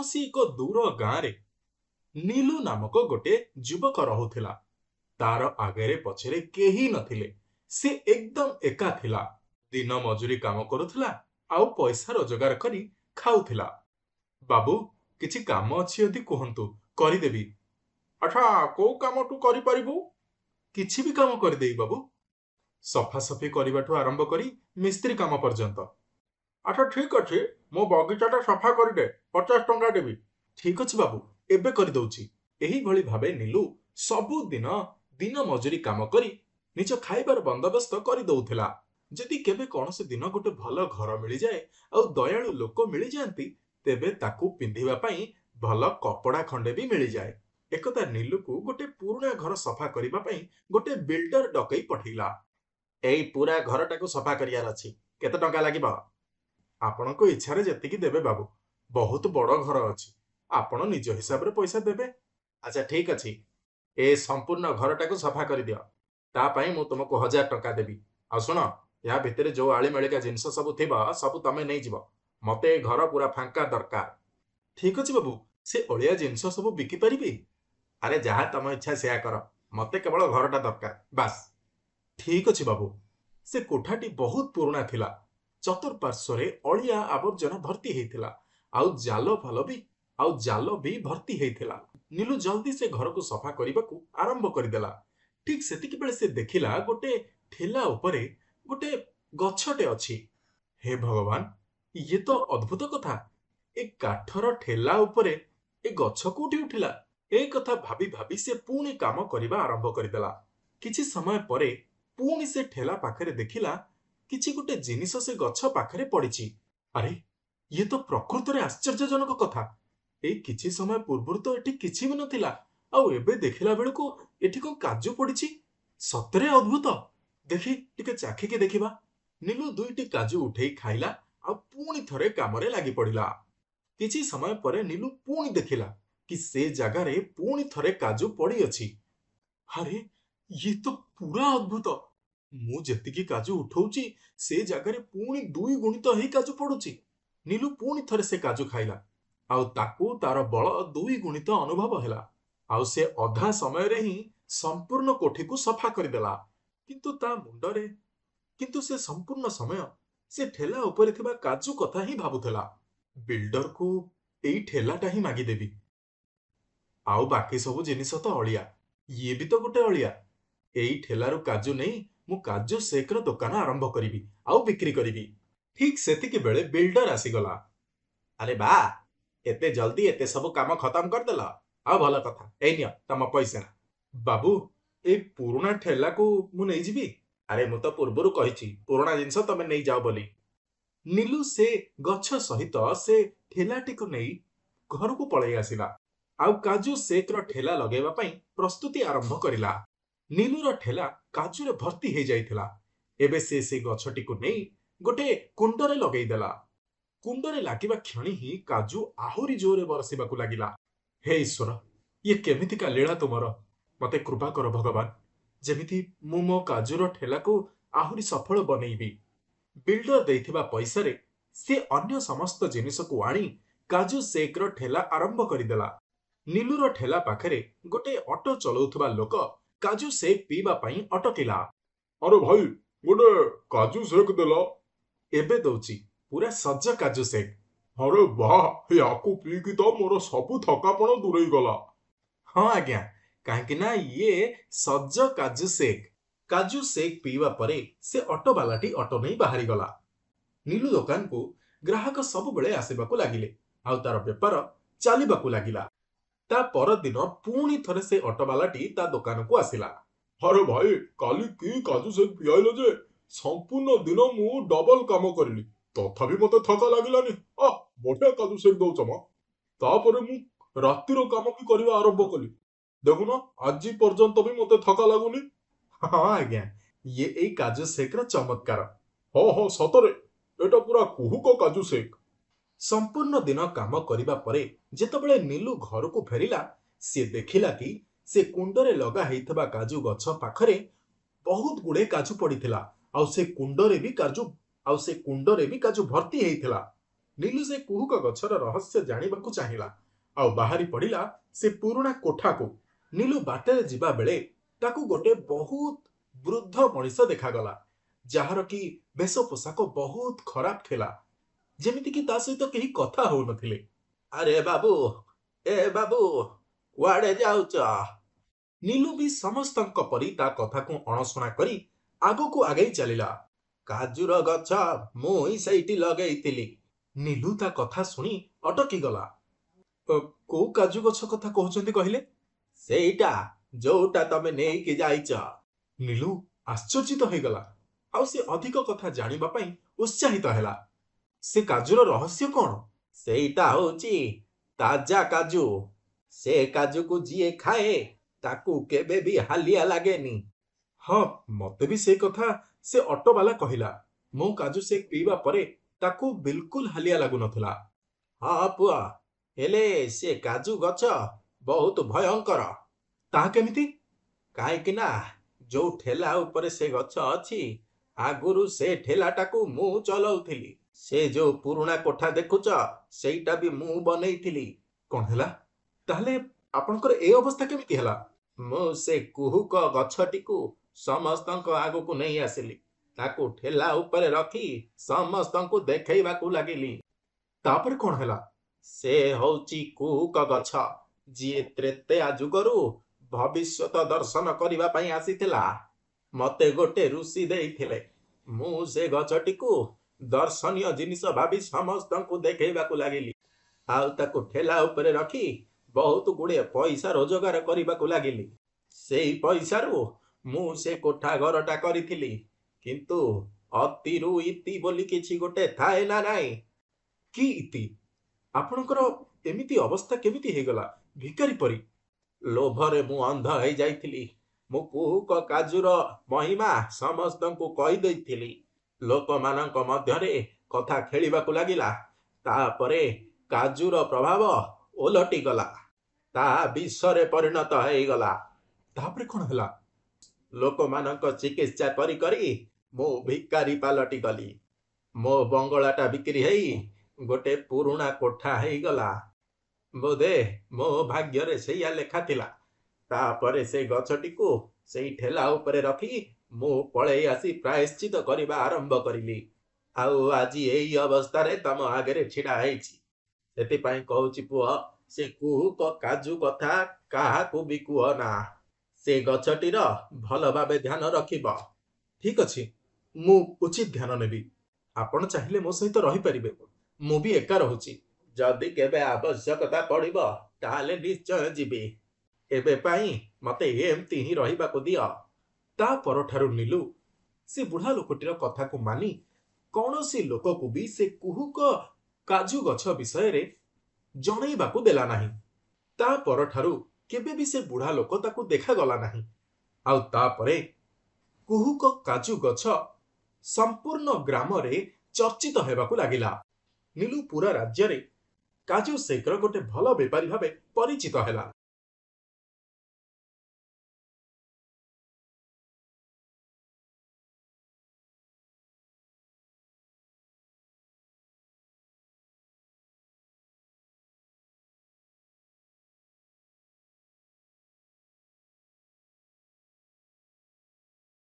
କୌଣସି ଏକ ଦୂର ଗାଁରେ ନୀଲୁ ନାମକ ଗୋଟେ ଯୁବକ ରହୁଥିଲା। ତାର ଆଗରେ ପଛରେ କେହି ନଥିଲେ। ସେ ଏକଦମ ଏକା ଥିଲା। ଦିନ ମଜୁରୀ କାମ କରୁଥିଲା ଆଉ ପଇସା ରୋଜଗାର କରି ଖାଉଥିଲା। ବାବୁ, କିଛି କାମ ଅଛି ଯଦି କୁହନ୍ତୁ, କରିଦେବି। ଆଚ୍ଛା, କୋଉ କାମ ତୁ କରିପାରିବୁ? କିଛି ବି କାମ କରିଦେବି ବାବୁ। ସଫାସଫି କରିବାଠୁ ଆରମ୍ଭ କରି ମିସ୍ତ୍ରୀ କାମ ପର୍ଯ୍ୟନ୍ତ। ଆଚ୍ଛା ଠିକ୍ ଅଛି, ମୋ ବଗିଚାଟା ସଫା କରିଦେ, 50 ଟଙ୍କା ଦେବି। ଠିକ୍ ଅଛି ବାବୁ, ଏବେ କରିଦଉଛି। ଏହିଭଳି ଭାବେ ନୀଲୁ ସବୁଦିନ ଦିନ ମଜୁରୀ କାମ କରି ନିଜ ଖାଇବାର ବନ୍ଦୋବସ୍ତ କରିଦଉଥିଲା। ଯଦି କେବେ କୌଣସି ଦିନ ଗୋଟେ ଭଲ ଘର ମିଳିଯାଏ ଆଉ ଦୟାଳୁ ଲୋକ ମିଳିଯାଆନ୍ତି, ତେବେ ତାକୁ ପିନ୍ଧିବା ପାଇଁ ଭଲ କପଡ଼ା ଖଣ୍ଡେ ବି ମିଳିଯାଏ। ଏକଦା ନୀଲୁକୁ ଗୋଟେ ପୁରୁଣା ଘର ସଫା କରିବା ପାଇଁ ଗୋଟେ ବିଲ୍ଡର ଡକେଇ ପଠେଇଲା। ଏଇ ପୁରା ଘରଟାକୁ ସଫା କରିବାର ଅଛି, କେତେ ଟଙ୍କା ଲାଗିବ? ଆପଣଙ୍କ ଇଚ୍ଛାରେ ଯେତିକି ଦେବେ ବାବୁ। ବହୁତ ବଡ଼ ଘର ଅଛି, ଆପଣ ନିଜ ହିସାବରେ ପଇସା ଦେବେ। ଆଚ୍ଛା ଠିକ୍ ଅଛି, ଏ ସମ୍ପୂର୍ଣ୍ଣ ଘରଟାକୁ ସଫା କରିଦିଅ। ତା ପାଇଁ ମୁଁ ତୁମକୁ 1000 ଟଙ୍କା ଦେବି। ଆଉ ଶୁଣ, ଏହା ଭିତରେ ଯୋଉ ଆଳିମାଳିକା ଜିନିଷ ସବୁ ଥିବ ସବୁ ତମେ ନେଇଯିବ। ମତେ ଏ ଘର ପୁରା ଫାଙ୍କା ଦରକାର। ଠିକ୍ ଅଛି ବାବୁ, ସେ ଅଳିଆ ଜିନିଷ ସବୁ ବିକି ପାରିବି? ଆରେ ଯାହା ତମ ଇଚ୍ଛା ସେୟା କର, ମତେ କେବଳ ଘରଟା ଦରକାର, ବାସ୍। ଠିକ୍ ଅଛି ବାବୁ। ସେ କୋଠାଟି ବହୁତ ପୁରୁଣା ଥିଲା। ଚତୁଃପାର୍ଶ୍ୱରେ ଅଳିଆ ଆବର୍ଜନା ଭର୍ତ୍ତି ହେଇଥିଲା ଆଉ ଜାଲ ବି ଭର୍ତ୍ତି ହେଇଥିଲା। ନୀଲୁ ଜଲ୍ଦି ସେ ଘରକୁ ସଫା କରିବାକୁ ଆରମ୍ଭ କରିଦେଲା। ଠିକ୍ ସେତିକିବେଳେ ସେ ଦେଖିଲା ଗୋଟେ ଠେଲା ଉପରେ ଗୋଟେ ଗଛଟେ ଅଛି। ହେ ଭଗବାନ, ଇଏ ତ ଅଦ୍ଭୁତ କଥା। ଏ କାଠର ଠେଲା ଉପରେ ଏ ଗଛ କୋଉଠି ଉଠିଲା? ଏ କଥା ଭାବି ଭାବି ସେ ପୁଣି କାମ କରିବା ଆରମ୍ଭ କରିଦେଲା। କିଛି ସମୟ ପରେ ପୁଣି ସେ ଠେଲା ପାଖରେ ଦେଖିଲା କିଛି ଗୋଟେ ଜିନିଷ ସେ ଗଛ ପାଖରେ ପଡ଼ିଛି। ଆରେ, ଇଏ ତ ପ୍ରକୃତରେ ଆଶ୍ଚର୍ଯ୍ୟଜନକ କଥା। ଏଇ କିଛି ସମୟ ପୂର୍ବରୁ ତ ଏଠି କିଛି ବି ନଥିଲା, ଆଉ ଏବେ ଦେଖିଲା ବେଳକୁ ଏଠି କଣ କାଜୁ ପଡ଼ିଛି? ସତରେ ଅଦ୍ଭୁତ। ଦେଖି, ଟିକେ ଚାଖିକି ଦେଖିବା। ନୀଲୁ 2ଟି କାଜୁ ଉଠେଇ ଖାଇଲା ଆଉ ପୁଣି ଥରେ କାମରେ ଲାଗି ପଡ଼ିଲା। କିଛି ସମୟ ପରେ ନୀଲୁ ପୁଣି ଦେଖିଲା କି ସେ ଜାଗାରେ ପୁଣି ଥରେ କାଜୁ ପଡ଼ିଅଛି। ଆରେ, ଇଏ ତ ପୁରା ଅଦ୍ଭୁତ। ମୁଁ ଯେତିକି କାଜୁ ଉଠଉଛି ସେ ଜାଗାରେ ପୁଣି 2 ଗୁଣିତ ହେଇ କାଜୁ ପଡ଼ୁଛି। ନୀଲୁ ପୁଣି ଥରେ ସେ କାଜୁ ଖାଇଲା ଆଉ ତାକୁ ତାର ବଳ 2 ଗୁଣିତ ଅନୁଭବ ହେଲା। ଆଉ ସେ ଅଧା ସମୟରେ ହିଁ ସମ୍ପୂର୍ଣ୍ଣ କୋଠିକୁ ସଫା କରିଦେଲା। କିନ୍ତୁ ସେ ସମ୍ପୂର୍ଣ୍ଣ ସମୟ ସେ ଠେଲା ଉପରେ ଥିବା କାଜୁ କଥା ହିଁ ଭାବୁଥିଲା। ବିଲ୍ଡରକୁ ଏଇ ଠେଲାଟା ହିଁ ମାଗିଦେବି। ଆଉ ବାକି ସବୁ ଜିନିଷ ତ ଅଳିଆ, ଇଏ ବି ତ ଗୋଟେ ଅଳିଆ। ଏଇ ଠେଲାରୁ କାଜୁ ନେଇ ମୁଁ କାଜୁ ସେକ୍‌ର ଦୋକାନ ଆରମ୍ଭ କରିବି ଆଉ ବିକ୍ରି କରିବି। ଠିକ୍ ସେତିକି ବେଳେ ବିଲ୍ଡର ଆସିଗଲା। ଆରେ ବା, ଏତେ ଜଲ୍ଦି ଏତେ ସବୁ କାମ ଖତମ କରିଦେଲ। ଆଉ ଭଲ କଥା, ଏଇ ନିଅ ତମ ପଇସା। ବାବୁ, ଏଇ ପୁରୁଣା ଠେଲାକୁ ମୁଁ ନେଇଯିବି? ଆରେ ମୁଁ ତ ପୂର୍ବରୁ କହିଛି ପୁରୁଣା ଜିନିଷ ତମେ ନେଇଯାଅ ବୋଲି। ନୀଲୁ ସେ ଗଛ ସହିତ ସେ ଠେଲାଟିକୁ ନେଇ ଘରକୁ ପଳେଇ ଆସିଲା ଆଉ କାଜୁ ସେକ୍‌ର ଠେଲା ଲଗେଇବା ପାଇଁ ପ୍ରସ୍ତୁତି ଆରମ୍ଭ କରିଲା। ନୀଲୁର ଠେଲା କାଜୁରେ ଭର୍ତ୍ତି ହେଇଯାଇଥିଲା। ଏବେ ସେ ଗଛଟିକୁ ନେଇ ଗୋଟେ କୁଣ୍ଡରେ ଲଗେଇଦେଲା। କୁଣ୍ଡରେ ଲାଗିବା କ୍ଷଣି ହିଁ କାଜୁ ଆହୁରି ଜୋରରେ ବରସିବାକୁ ଲାଗିଲା। ହେ ଈଶ୍ୱର, ଇଏ କେମିତିକା ଲୀଳା ତୁମର? ମତେ କୃପା କର ଭଗବାନ, ଯେମିତି ମୁଁ ମୋ କାଜୁର ଠେଲାକୁ ଆହୁରି ସଫଳ ବନେଇବି। ବିଲ୍ଡର ଦେଇଥିବା ପଇସାରେ ସେ ଅନ୍ୟ ସମସ୍ତ ଜିନିଷକୁ ଆଣି କାଜୁ ସେକ୍‌ର ଠେଲା ଆରମ୍ଭ କରିଦେଲା। ନୀଲୁର ଠେଲା ପାଖରେ ଗୋଟେ ଅଟୋ ଚଲାଉଥିବା ଲୋକ କାଜୁ ସେକ୍ ପିଇବା ପାଇଁ ଅଟକିଲା। ଆରେ ଭାଇ, ଗୋଟେ କାଜୁ ସେକ୍ ଦେଲ। ଏବେ ଦଉଛି, ପୁରା ସଜ କାଜୁ ସେକ୍। ଆରେ ବାଃ, ୟାକୁ ପିଇକି ତ ମୋର ସବୁ ଥକାପଣ ଦୂରେଇ ଗଲା। ହଁ ଆଜ୍ଞା, କାହିଁକି ନା ଇଏ ସଜ କାଜୁ ସେକ୍। କାଜୁ ସେକ୍ ପିଇବା ପରେ ସେ ଅଟୋବାଲାଟି ଅଟୋ ନେଇ ବାହାରିଗଲା। ନୀଲୁ ଦୋକାନକୁ ଗ୍ରାହକ ସବୁବେଳେ ଆସିବାକୁ ଲାଗିଲେ ଆଉ ତାର ବେପାର ଚାଲିବାକୁ ଲାଗିଲା। ତା ପରଦିନ ପୁଣି ଥରେ ସେ ଅଟୋବାଲାଟି ତା ଦୋକାନକୁ ଆସିଲା। ଆରେ ଭାଇ, କାଲି କି କାଜୁ ସେକ୍ ପିଆଇଲ ଯେ ସମ୍ପୂର୍ଣ୍ଣ ଦିନ ମୁଁ ଡବଲ କାମ କରିଲି, ତଥାପି ମତେ ଥକା ଲାଗିଲାନି। ବଢିଆ କାଜୁ ସେକ୍ ଦଉଛ ମ। ତାପରେ ମୁଁ ରାତିର କାମ ବି କରିବା ଆରମ୍ଭ କଲି। ଦେଖୁନ, ଆଜି ପର୍ଯ୍ୟନ୍ତ ବି ମତେ ଥକା ଲାଗୁନି। ହଁ ଆଜ୍ଞା, ଇଏ ଏଇ କାଜୁ ସେକ୍‌ର ଚମତ୍କାର। ହଁ, ସତରେ ଏଟା ପୁରା କୁହୁକ କାଜୁ ସେକ୍। ସମ୍ପୂର୍ଣ୍ଣ ଦିନ କାମ କରିବା ପରେ ଯେତେବେଳେ ନୀଲୁ ଘରକୁ ଫେରିଲା, ସେ ଦେଖିଲା କି ସେ କୁଣ୍ଡରେ ଲଗା ହେଇଥିବା କାଜୁ ଗଛ ପାଖରେ ବହୁତ ଗୁଡ଼େ କାଜୁ ପଡ଼ିଥିଲା ଆଉ ସେ କୁଣ୍ଡରେ ବି କାଜୁ ଭର୍ତ୍ତି ହେଇଥିଲା। ନୀଲୁ ସେ କୁହୁକ ଗଛର ରହସ୍ୟ ଜାଣିବାକୁ ଚାହିଁଲା ଆଉ ବାହାରି ପଡ଼ିଲା ସେ ପୁରୁଣା କୋଠାକୁ। ନୀଲୁ ବାଟରେ ଯିବା ବେଳେ ତାକୁ ଗୋଟେ ବହୁତ ବୃଦ୍ଧ ମଣିଷ ଦେଖାଗଲା, ଯାହାର କି ବେଶ ପୋଷାକ ବହୁତ ଖରାପ ଥିଲା, ଯେମିତିକି ତା ସହିତ କେହି କଥା ହଉନଥିଲେ। ଆରେ ବାବୁ, ଏ ବାବୁ, କୁଆଡେ ଯାଉଛ? ନୀଲୁ ବି ସମସ୍ତଙ୍କ ପରି ତା କଥାକୁ ଅଣଶୁଣା କରି ଆଗକୁ ଆଗେଇ ଚାଲିଲା। କାଜୁର ଗଛ ମୁଁ ହିଁ ସେଇଠି ଲଗେଇଥିଲି। ନୀଲୁ ତା କଥା ଶୁଣି ଅଟକିଗଲା। କୋଉ କାଜୁ ଗଛ କଥା କହୁଛନ୍ତି କହିଲେ? ସେଇଟା ଯୋଉଟା ତମେ ନେଇକି ଯାଇଛ। ନୀଲୁ ଆଶ୍ଚର୍ଯ୍ୟିତ ହେଇଗଲା ଆଉ ସେ ଅଧିକ କଥା ଜାଣିବା ପାଇଁ ଉତ୍ସାହିତ ହେଲା। ସେ କାଜୁର ରହସ୍ୟ କଣ? ସେଇଟା ହଉଛି ତାଜା କାଜୁ। ସେ କାଜୁକୁ ଯିଏ ଖାଏ ତାକୁ କେବେ ବି ହାଲିଆ ଲାଗେନି। ହଁ, ମତେ ବି ସେ କଥା ସେ ଅଟୋବାଲା କହିଲା। ମୋ କାଜୁ ସେକ୍ ପିଇବା ପରେ ତାକୁ ବିଲକୁଲ ହାଲିଆ ଲାଗୁନଥିଲା। ହଁ ପୁଅ, ହେଲେ ସେ କାଜୁ ଗଛ ବହୁତ ଭୟଙ୍କର। ତାହା କେମିତି? କାହିଁକି ନା ଯୋଉ ଠେଲା ଉପରେ ସେ ଗଛ ଅଛି, ଆଗରୁ ସେ ଠେଲାଟାକୁ ମୁଁ ଚଲଉଥିଲି। ସେ ଯୋଉ ପୁରୁଣା କୋଠା ଦେଖୁଛ, ସେଇଟା ବି ମୁଁ ବନେଇଥିଲି। କଣ ହେଲା? ତାହେଲେ ଆପଣଙ୍କର ଏ ଅବସ୍ଥା କେମିତି ହେଲା? ମୁଁ ସେ କୁହୁକ ଗଛଟିକୁ ସମସ୍ତଙ୍କ ଆଗକୁ ନେଇ ଆସିଲି। ତାକୁ ଠେଲା ଉପରେ ରଖି ସମସ୍ତଙ୍କୁ ଦେଖେଇବାକୁ ଲାଗିଲି। ତାପରେ କଣ ହେଲା? ସେ ହଉଛି କୁହୁକ ଗଛ, ଯିଏ ତ୍ରେତେୟା ଯୁଗରୁ ଭବିଷ୍ୟତ ଦର୍ଶନ କରିବା ପାଇଁ ଆସିଥିଲା। ମତେ ଗୋଟେ ଋଷି ଦେଇଥିଲେ। ମୁଁ ସେ ଗଛଟିକୁ ଦର୍ଶନୀୟ ଜିନିଷ ଭାବି ସମସ୍ତଙ୍କୁ ଦେଖେଇବାକୁ ଲାଗିଲି ଆଉ ତାକୁ ଠେଲା ଉପରେ ରଖି ବହୁତ ଗୁଡିଏ ପଇସା ରୋଜଗାର କରିବାକୁ ଲାଗିଲି। ସେଇ ପଇସାରୁ ମୁଁ ସେ କୋଠା ଘରଟା କରିଥିଲି। କିନ୍ତୁ ଅତିରୁ ଇତି ବୋଲି କିଛି ଗୋଟେ ଥାଏ ନା ନାଇଁ? କି ଇତି? ଆପଣଙ୍କର ଏମିତି ଅବସ୍ଥା କେମିତି ହେଇଗଲା, ଭିକାରୀ ପରି? ଲୋଭରେ ମୁଁ ଅନ୍ଧ ହେଇଯାଇଥିଲି। ମୁଁ କୁହୁକ କାଜୁର ମହିମା ସମସ୍ତଙ୍କୁ କହିଦେଇଥିଲି। ଲୋକମାନଙ୍କ ମଧ୍ୟରେ କଥା ଖେଳିବାକୁ ଲାଗିଲା। ତାପରେ କାଜୁର ପ୍ରଭାବ ଓଲଟିଗଲା। ତାହା ବିଷରେ ପରିଣତ ହେଇଗଲା। ତାପରେ କଣ ହେଲା? ଲୋକମାନଙ୍କ ଚିକିତ୍ସା କରି କରି ମୁଁ ଭିକାରୀ ପାଲଟି ଗଲି। ମୋ ବଙ୍ଗଳାଟା ବିକ୍ରି ହେଇ ଗୋଟେ ପୁରୁଣା କୋଠା ହେଇଗଲା। ବୋଧେ ମୋ ଭାଗ୍ୟରେ ସେଇଆ ଲେଖା ଥିଲା। ତାପରେ ସେ ଗଛଟିକୁ ସେଇ ଠେଲା ଉପରେ ରଖି ମୁଁ ପଳେଇ ଆସି ପ୍ରାୟଶ୍ଚିତ କରିବା ଆରମ୍ଭ କରିଲି। ଆଉ ଆଜି ଏଇ ଅବସ୍ଥାରେ ତମ ଆଗରେ ଛିଡା ହେଇଛି। ସେଥିପାଇଁ କହୁଛି ପୁଅ, ସେ କୁହୁକ କାଜୁ କଥା କାହାକୁ ବି କୁହ ନା। ସେ ଗଛଟିର ଭଲ ଭାବେ ଧ୍ୟାନ ରଖିବ। ଠିକ ଅଛି, ମୁଁ ଉଚିତ ଧ୍ୟାନ ନେବି। ଆପଣ ଚାହିଁଲେ ମୋ ସହିତ ରହିପାରିବେ। ମୁଁ ବି ଏକା ରହୁଛି। ଯଦି କେବେ ଆବଶ୍ୟକତା ପଡିବ ତାହେଲେ ନିଶ୍ଚୟ ଯିବି। ଏବେ ପାଇଁ ମତେ ଏମିତି ହିଁ ରହିବାକୁ ଦିଅ। ତା ପରଠାରୁ ନୀଲୁ ସେ ବୁଢା ଲୋକଟିର କଥାକୁ ମାନି କୌଣସି ଲୋକକୁ ବି ସେ କୁହୁକ କାଜୁ ଗଛ ବିଷୟରେ ଜଣେଇବାକୁ ଦେଲା ନାହିଁ। ତା ପରଠାରୁ କେବେ ବି ସେ ବୁଢା ଲୋକ ତାକୁ ଦେଖାଗଲା ନାହିଁ। ଆଉ ତାପରେ କୁହୁକ କାଜୁ ଗଛ ସମ୍ପୂର୍ଣ୍ଣ ଗ୍ରାମରେ ଚର୍ଚ୍ଚିତ ହେବାକୁ ଲାଗିଲା। ନୀଲୁ ପୁରା ରାଜ୍ୟରେ କାଜୁ ସେକ୍ର ଗୋଟେ ଭଲ ବେପାରୀ ଭାବେ ପରିଚିତ ହେଲା।